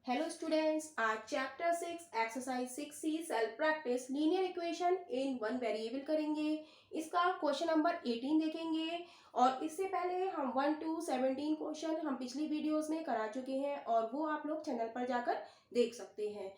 Hello students, आज chapter 6 exercise 6C self practice linear equation in one variable करेंगे। इसका question number 18 देखेंगे और इससे पहले हम 1 to 17 क्वेश्चन हम पिछली वीडियोस में करा चुके हैं और वो आप लोग चैनल पर जाकर देख सकते हैं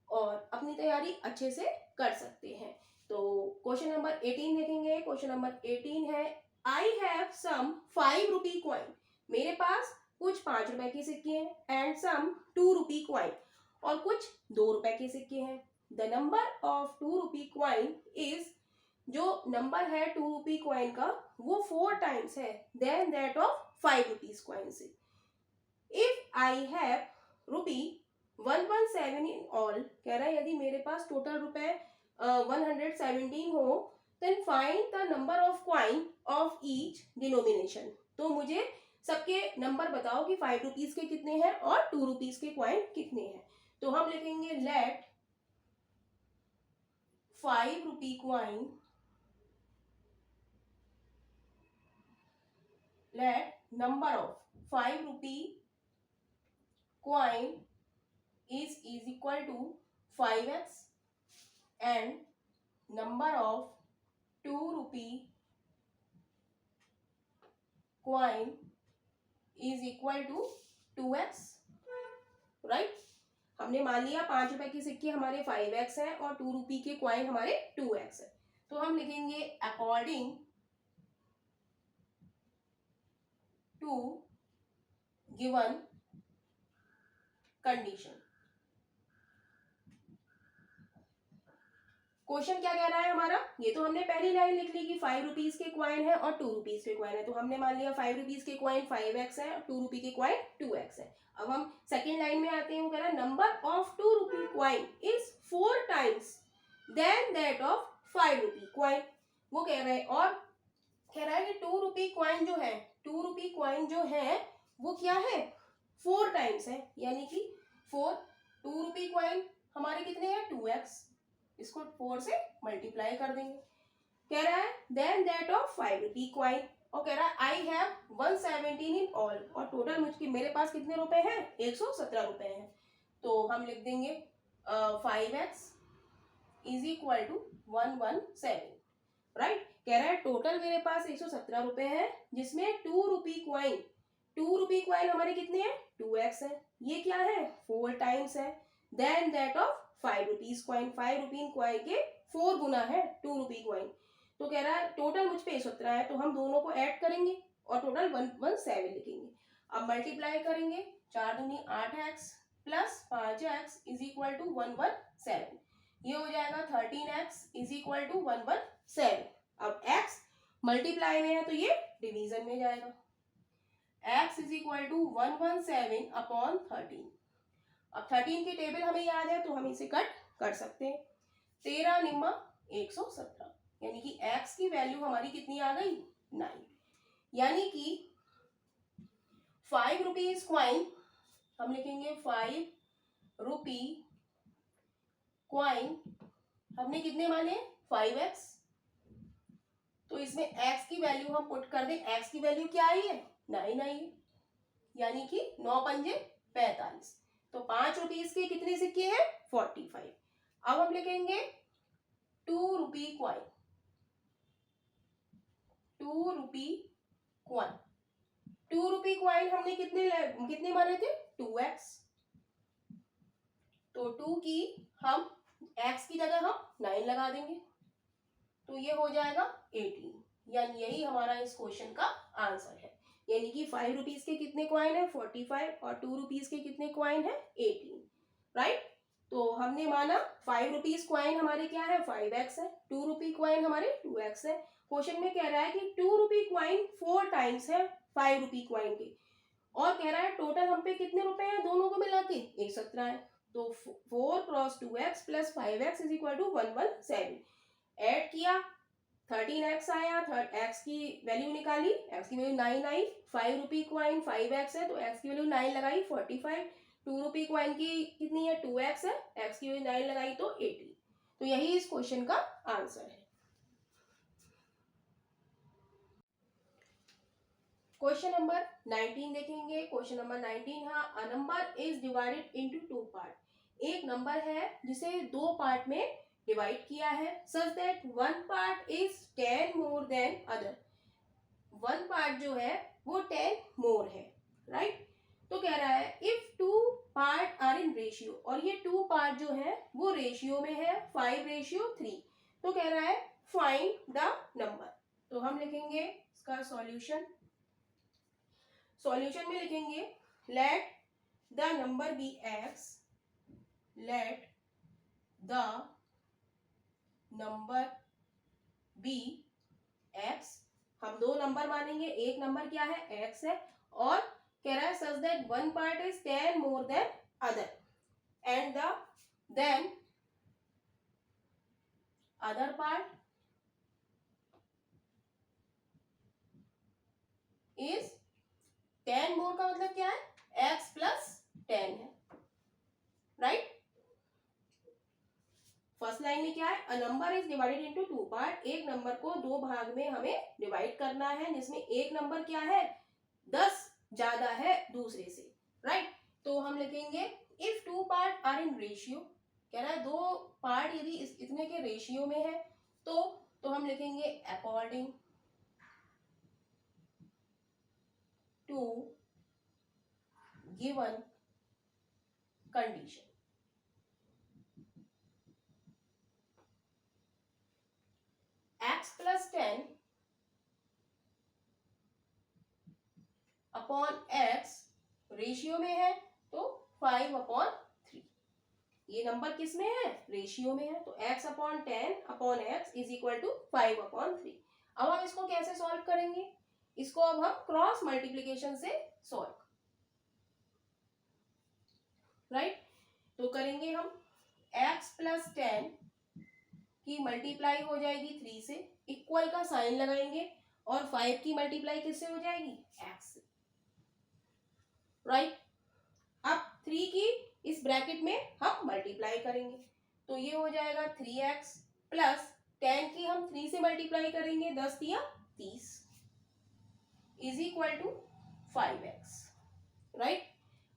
और अपनी तैयारी अच्छे से कर सकते हैं। तो क्वेश्चन नंबर 18 देखेंगे। क्वेश्चन नंबर 18 है, I have some 5 rupee coin. मेरे पास कुछ 5 रुपए के सिक्के हैं एंड सम 2 रुपी क्वाइन और कुछ 2 रुपए के सिक्के हैं। The number of 2 rupee coin is, जो नंबर है 2 रुपी क्वाइन का वो 4 टाइम्स है then that of 5 rupees coin से। If I have rupee 117 in all, कह रहा है यदि मेरे पास टोटल रुपए 117 हो, then find the number of coin of each denomination. तो मुझे सबके नंबर बताओ कि 5 रुपीज के कितने हैं और 2 रुपीज के क्वाइन कितने हैं। तो हम लिखेंगे let 5 rupee coin, let number of 5 rupee coin is equal to 5x and number of 2 rupee coin is equal to 2x, right. हमने मान लिया 5 रुपए के सिक्के हमारे 5x है और 2 रुपी के क्वाइन हमारे 2x है। तो हम लिखेंगे according to given condition. Question क्या कह रहा है हमारा, ये तो हमने पहली लाइन लिख ली कि 5 रुपीज के क्वाइन है और 2 रुपीज के क्वाइन है, तो हमने मान लिया 5 रुपीज के क्वाइन 5x है और 2 रुपी के क्वाइन 2x है। अब हम सेकेंड लाइन में आते हैं, वो कह रहा है number of 2 rupee coin is 4 times then that of 5 rupee coin. वो कह रहे हैं और कह रहा है कि 2 रुपी क्वाइन जो है, 2 रुपी क्वाइन जो है वो क्या है, 4 टाइम्स है, यानी कि 4, 2 रुपी क्वाइन हमारे कितने हैं 2x, इसको 4 से मल्टीप्लाई कर देंगे। कह रहा है then that of 5 rupee coin और कह रहा है आई हैव 117 इन ऑल, और टोटल मुझे मेरे पास कितने रुपए हैं 117 रुपए हैं। तो हम लिख देंगे 5x is equal to 117, right. कह रहा है टोटल मेरे पास 117 रुपए हैं जिसमें 2 रुपी क्वाइन, 2 रुपी क्वाइन हमारे कितने हैं 2x है, ये क्या है 4 टाइम्स है then that of 5 rupees coin, 5 rupee coin के 4 गुना है 2 रुपी क्वाइन। तो कह रहा है टोटल मुझ पे 117 है, तो हम दोनों को ऐड करेंगे और टोटल 117 लिखेंगे। अब मल्टीप्लाई करेंगे, 4 दूनी 8x plus 5x is equal to 117, ये हो जाएगा 13x इज इक्वल टू 117। अब x मल्टीप्लाई में है तो ये डिवीजन में जाएगा, x is equal to 117 upon 13। अब 13 की टेबल हमें याद है तो हम इसे कट कर सकते हैं, 13 निम्मा 117, यानी कि x की वैल्यू हमारी कितनी आ गई 9, यानी कि 5 रुपीज क्वाइन हम लिखेंगे 5 रुपी क्वाइन हमने कितने माने 5x, तो इसमें x की वैल्यू हम पुट कर दें, x की वैल्यू क्या आई है 9 आई है, यानी कि 9 पंजे 45। तो 5 रुपीज के कितने सिक्के हैं 45। अब हम लिखेंगे 2 rupee coin, 2 rupee coin, 2 rupee coin हमने कितने माने थे 2x, तो 2 की हम x की जगह हम 9 लगा देंगे, तो ये हो जाएगा 18, यानी यही हमारा इस क्वेश्चन का आंसर है। यानी कि 5 रुपीज के कितने क्वाइन है 45 और 2 रुपीज के कितने क्वाइन है 18, राइट। तो हमने माना 5 रुपीज क्वाइन हमारे क्या है 5x है, 2 रुपी क्वाइन हमारे 2x है। क्वेश्चन में कह रहा है कि 2 रुपी क्वाइन 4 टाइम्स है 5 रुपी क्वाइन के, और कह रहा है टोटल हम पे कितने रुपए हैं दोनों को मिला के 117 है, तो 4 cross 2x plus 5x is equal to 117, add किया 13x आया, x की वैल्यू निकाली, x की वैल्यू 9 आई, 5 रुपी क्वाइन 5x है तो x की वैल्यू 9 लगाई 45, 2 रुपी क्वाइन की कितनी है 2x है, x की वैल्यू 9 लगाई तो 80। तो यही इस क्वेश्चन का आंसर है। क्वेश्चन नंबर 19 देखेंगे। क्वेश्चन नंबर 19, हाँ, a number is divided into two part. एक नंबर है जिसे दो पार्ट में डिवाइड किया है, such that one part is 10 more than other. One part जो है वो 10 मोर है, राइट। तो कह रहा है if two part are in ratio, और ये टू पार्ट जो है वो रेशियो में है 5:3। तो कह रहा है फाइंड द नंबर। तो हम लिखेंगे इसका सॉल्यूशन। सॉल्यूशन में लिखेंगे let the number be x, let the number be x। हम दो नंबर मानेंगे, एक नंबर क्या है x है, और कह रहा है such that one part is 10 more than other and the then other part is 10 more का मतलब क्या है x प्लस 10 है, राइट। फर्स्ट लाइन में क्या है, a number is divided into two part. एक नंबर को दो भाग में हमें डिवाइड करना है, जिसमें एक नंबर क्या है 10 ज्यादा है दूसरे से, राइट। तो हम लिखेंगे if two part are in ratio, कह रहा है दो पार्ट यदि इतने के रेशियो में है तो हम लिखेंगे according to given condition. x plus 10 upon x ratio में है तो 5/3। ये नंबर किस में है, रेशियो में है, तो x upon 10 upon x is equal to 5/3। अब हम इसको कैसे सॉल्व करेंगे, इसको अब हम क्रॉस मल्टीप्लीकेशन से सॉल्व, राइट। तो करेंगे हम x प्लस 10 की मल्टीप्लाई हो जाएगी 3 से, इक्वल का साइन लगाएंगे, और 5 की मल्टीप्लाई किससे हो जाएगी, x से, राइट। अब 3 की इस ब्रैकेट में हम मल्टीप्लाई करेंगे, तो ये हो जाएगा 3x प्लस 10 की हम 3 से मल्टीप्लाई करेंगे, 10 दिया 30 is equal to 5x, right.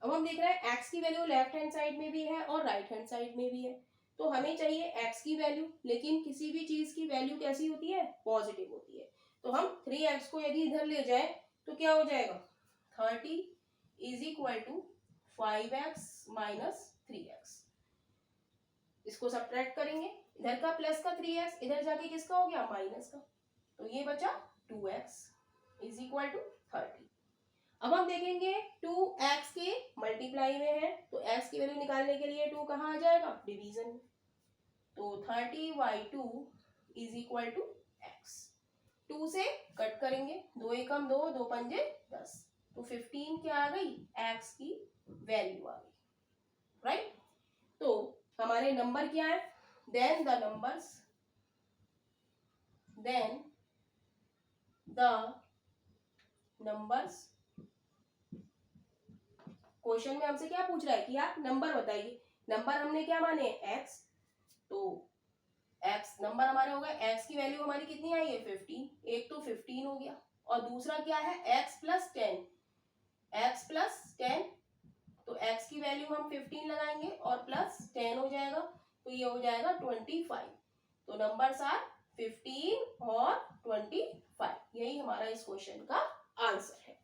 अब हम देख रहे हैं x की वैल्यू लेफ्ट हैंड साइड में भी है और राइट हैंड साइड में भी है, तो हमें चाहिए x की वैल्यू, लेकिन किसी भी चीज की वैल्यू कैसी होती है, पॉजिटिव होती है। तो हम 3x को यदि इधर ले जाए तो क्या हो जाएगा, 30 is equal to 5x minus 3x। इसको सब्ट्रैक्ट करेंगे, इधर का प्लस का 3x इधर जाके किसका हो गया, माइनस का, तो ये बचा 2x इज इक्वल टू 30। अब हम देखेंगे 2x के मल्टीप्लाई में है, तो x की वैल्यू निकालने के लिए 2 कहाँ आ जाएगा, डिवीजन में, तो 30/2 इज इक्वल टू x। 2 से कट करेंगे, 2 एकम 2, 2 पंजे 10, तो 15 क्या आ गई, x की वैल्यू आ गई, राइट। तो हमारे नंबर क्या है, देन द नंबर्स क्वेश्चन में हमसे क्या पूछ रहा है कि आप नंबर बताइए। नंबर हमने क्या माने, x, तो x नंबर हमारे हो गए, x की वैल्यू हमारी कितनी आई है 15, एक तो 15 हो गया, और दूसरा क्या है x प्लस 10, तो x की वैल्यू हम 15 लगाएंगे और प्लस 10 हो जाएगा, तो ये हो जाएगा 25। तो नंबर्स आर 15 और 25, यही हमारा इस क्वेश्चन का आंसर है।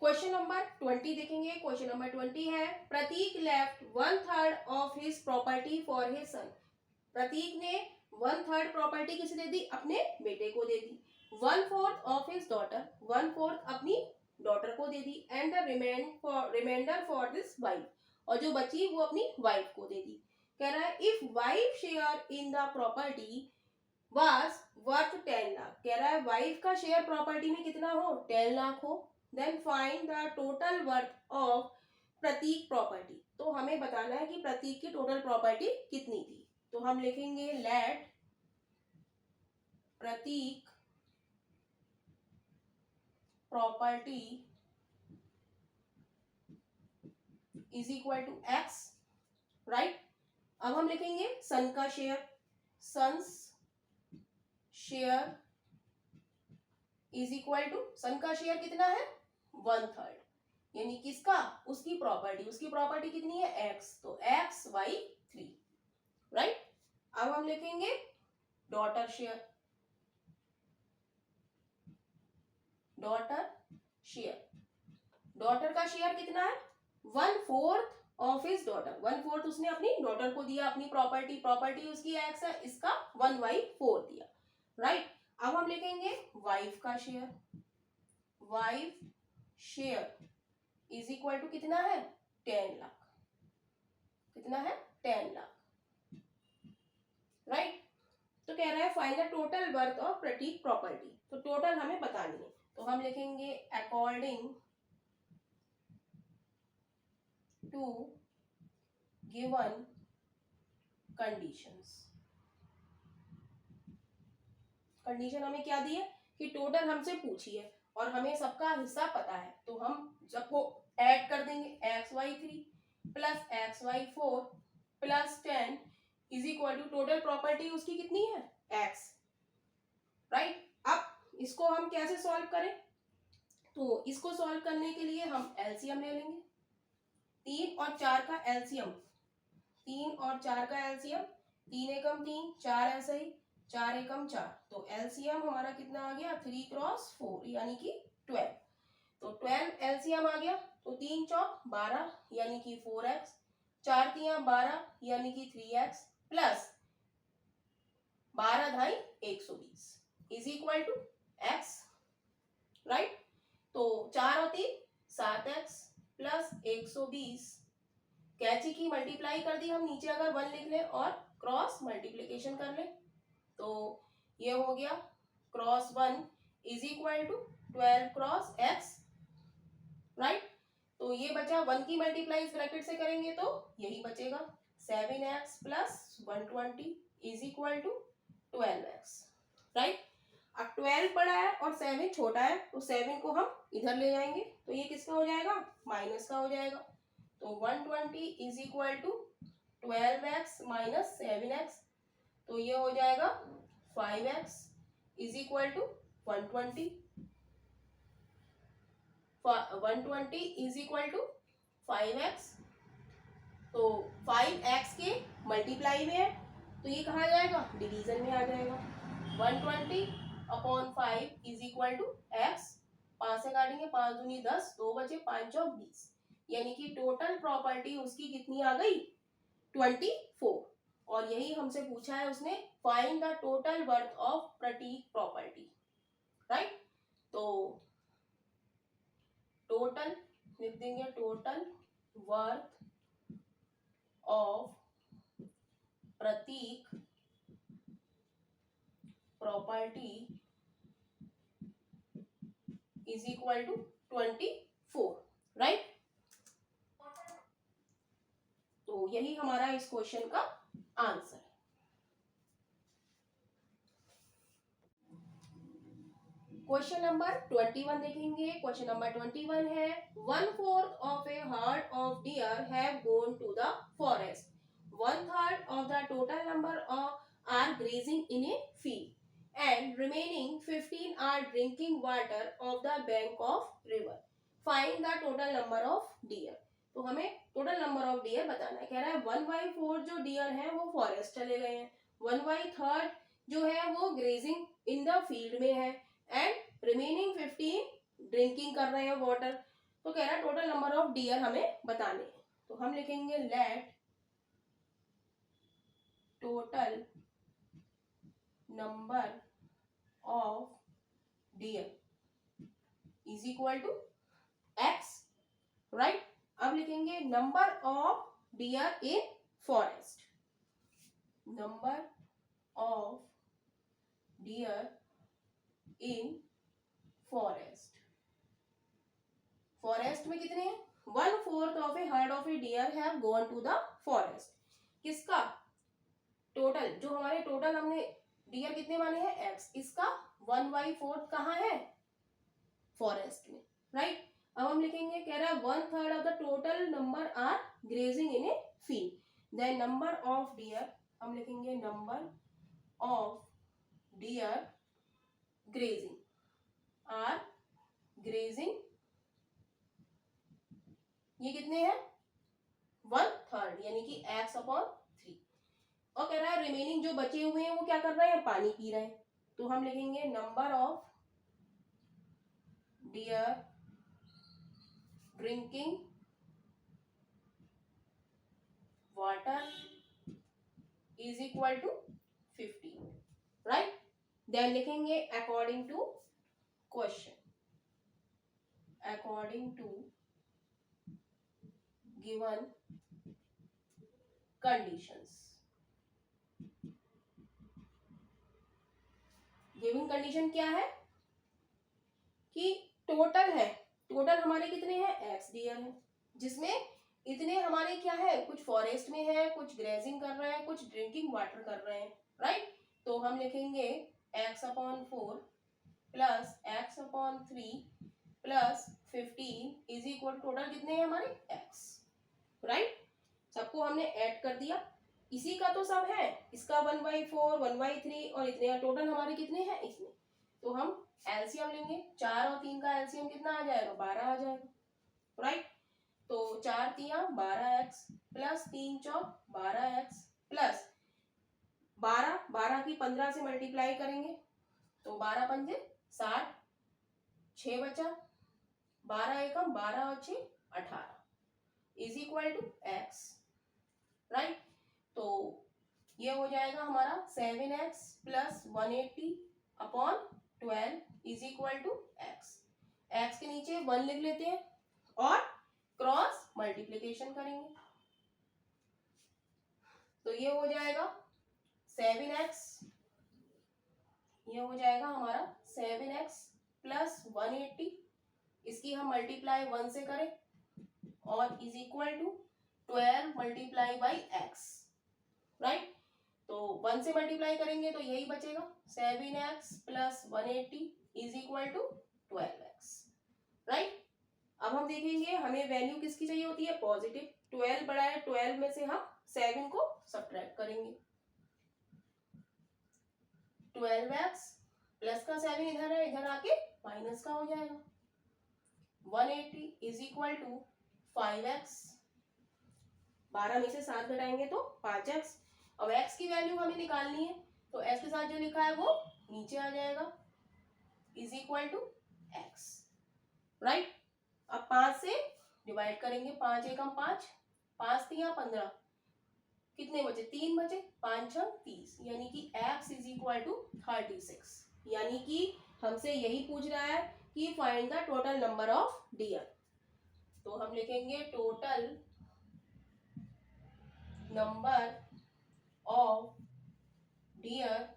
क्वेश्चन नंबर 20 देखेंगे। क्वेश्चन नंबर 20 है Prateek left 1/3 of his property for his son. Prateek ने 1/3 प्रॉपर्टी किसे दे दी, अपने बेटे को दे दी। 1/4 ऑफ हिज डॉटर, 1/4 अपनी डॉटर को दे दी, and the reminder for this wife, और जो बची वो अपनी वाइफ को दे दी। कह रहा है if wife share in the property was worth 10 lakh. कह रहा है वाइफ का शेयर प्रॉपर्टी में कितना हो, 10 लाख हो। Then find the total worth of Prateek property. तो हमें बताना है कि प्रतीक की टोटल प्रॉपर्टी कितनी थी। तो हम लिखेंगे let Prateek property is equal to x, right. अब हम लिखेंगे सन का share, sons share is equal to, son का शेयर कितना है 1/3, यानी किसका, उसकी प्रॉपर्टी कितनी है x, तो x y 3, राइट। अब हम लिखेंगे डॉटर शेयर, डॉटर का शेयर कितना है 1/4 ऑफ हिज डॉटर, 1/4 उसने अपनी डॉटर को दिया, अपनी प्रॉपर्टी उसकी x है, इसका 1/4 दिया, राइट। अब हम लिखेंगे वाइफ का share, wife share is equal to कितना है 10 लाख, कितना है 10 लाख, राइट। तो कह रहा है find the total worth of Prateek property, तो टोटल हमें बतानी है, तो हम लिखेंगे according to given conditions, condition हमें क्या दी है कि टोटल हमसे पूछी है और हमें सबका हिस्सा पता है, तो हम सबको ऐड कर देंगे, xy3 plus xy4 plus 10 is equal to total property उसकी कितनी है x, राइट। अब इसको हम कैसे सॉल्व करें, तो इसको सॉल्व करने के लिए हम एलसीएम ले लेंगे, 3 और 4 का एलसीएम, 3 और 4 का एलसीएम, 3 एकम 3, 4 ऐसे ही, 4 एकम 4, तो एलसीएम हमारा कितना आ गया 3 क्रॉस 4 यानी कि 12, तो 12 एलसीएम आ गया, तो 3 चौक 12 यानी कि 4x, 4 तियां 12 यानी कि 3x प्लस 12 धाई 120 is equal to x, right. तो 4 और 3 7x प्लस 120, कैची की मल्टीप्लाई कर दी हम, नीचे अगर 1 लिख ले और क्रॉस मल्टीप्लिकेशन कर ले, तो ये हो गया cross 1 is equal to 12 cross x, right. तो ये बचा 1 की मल्टीप्लाई इस ब्रैकेट से करेंगे तो यही बचेगा 7x plus 120 is equal to 12x, right. अब 12 बड़ा है और 7 छोटा है, तो 7 को हम इधर ले जाएंगे, तो ये किसका हो जाएगा माइनस का हो जाएगा, तो 120 is equal to 12x minus 7x, तो ये हो जाएगा 5x is equal to 120, 120 is equal to 5x, तो 5x के मल्टीप्लाई में है, तो ये कहाँ जाएगा डिवीजन में आ जाएगा, 120 upon 5 is equal to x, 5 से काटेंगे 5 दूनी 10, 2 बचे 5 चौक 20, यानी कि टोटल प्रॉपर्टी उसकी कितनी आ गई 24, और यही हमसे पूछा है उसने find the total worth of Prateek property, right. तो टोटल लिख देंगे, total worth of Prateek property is equal to 24, right. तो यही हमारा इस क्वेश्चन का आंसर है। क्वेश्चन नंबर 21 देखेंगे, क्वेश्चन नंबर 21 है 1/4 of A herd of deer have gone to the forest, 1/3 of the total number of are grazing in a field and remaining 15 are drinking water of the bank of river, find the total number of deer। तो हमें total number of dear बताना है, कह रहा है 1/4 जो dear हैं वो फॉरेस्ट चले गए हैं, 1/3 जो है वो ग्रेजिंग इन द फील्ड में है एंड रिमेनिंग 15 ड्रिंकिंग कर रहे हैं वाटर, तो कह रहा है टोटल नंबर ऑफ डियर हमें बताने हैं, तो हम लिखेंगे let total number of deer is equal to x, right. अब लिखेंगे number of deer in forest, number of deer in forest, forest में कितने हैं 1/4 of a herd of a deer have gone to the forest, किसका total, जो हमारे total हमने dear कितने माने हैं x, इसका 1/4 कहाँ है फॉरेस्ट में, राइट। अब हम लिखेंगे, कह रहा है 1/3 of the total number are grazing in a field, then number of deer, हम लिखेंगे number of deer grazing are grazing, ये कितने हैं 1/3 यानी कि x/3। और कह रहा है रिमेनिंग जो बचे हुए हैं वो क्या कर रहे हैं, पानी पी रहे हैं। तो हम लिखेंगे number of deer drinking water is equal to 15, right. Then लिखेंगे according to question, according to given conditions. Given condition क्या है कि टोटल है, टोटल हमारे कितने हैं x डियर है, जिसमें इतने हमारे क्या है, कुछ फॉरेस्ट में है, कुछ ग्रेजिंग कर रहे हैं, कुछ ड्रिंकिंग वाटर कर रहे हैं, राइट। तो हम लिखेंगे x/4 plus x/3 plus 15 is equal total कितने हैं हमारे x, राइट। सबको हमने ऐड कर दिया, इसी का तो सब है, इसका 1/4 1/3 और इतने टोटल हमारे कितने हैं इसमें। तो हम एलसीएम लेंगे, 4 और 3 का एलसीएम कितना आ जाएगा 12 आ जाएगा, राइट। तो 4 तिया 12x प्लस 3 चौक 12x प्लस 12 की 15 से मल्टीप्लाई करेंगे तो 12 पंजे 60, 6 बचा, 12 एकम 12 और 6 18 is equal to x, right. तो ये हो जाएगा हमारा 7x plus 180 upon 12 is equal to x। x के नीचे 1 लिख लेते हैं और क्रॉस मल्टीप्लिकेशन करेंगे, तो ये हो जाएगा 7x, ये हो जाएगा हमारा 7x प्लस 180, इसकी हम मल्टीप्लाई 1 से करें और is equal to 12 multiply by x, right. तो 1 से मल्टीप्लाई करेंगे तो यही बचेगा 7x plus 180 is equal to 12x, right. अब हम देखेंगे हमें वैल्यू किसकी चाहिए होती है, पॉजिटिव। 12 बड़ा है, 12 में से हम 7 को सब्ट्रैक्ट करेंगे, 12x प्लस का 7 इधर है, इधर आके माइनस का हो जाएगा, 180 इज इक्वल टू 5x, 12 में से 7 घटाएंगे तो 5x। अब x की वैल्यू हमें निकालनी है तो x के साथ जो लिखा है वो नीचे आ जाएगा is equal to x, right. अब 5 से डिवाइड करेंगे, 5 एकम 5, 5 तिया 15, कितने बचे 3 बचे, 5 6 30 यानी कि x इज इक्वल टू 36। यानी कि हमसे यही पूछ रहा है कि find the total number of deer. तो हम लिखेंगे total number of deer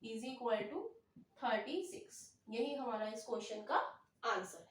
is equal to 36। यही हमारा इस क्वेश्चन का आंसर है।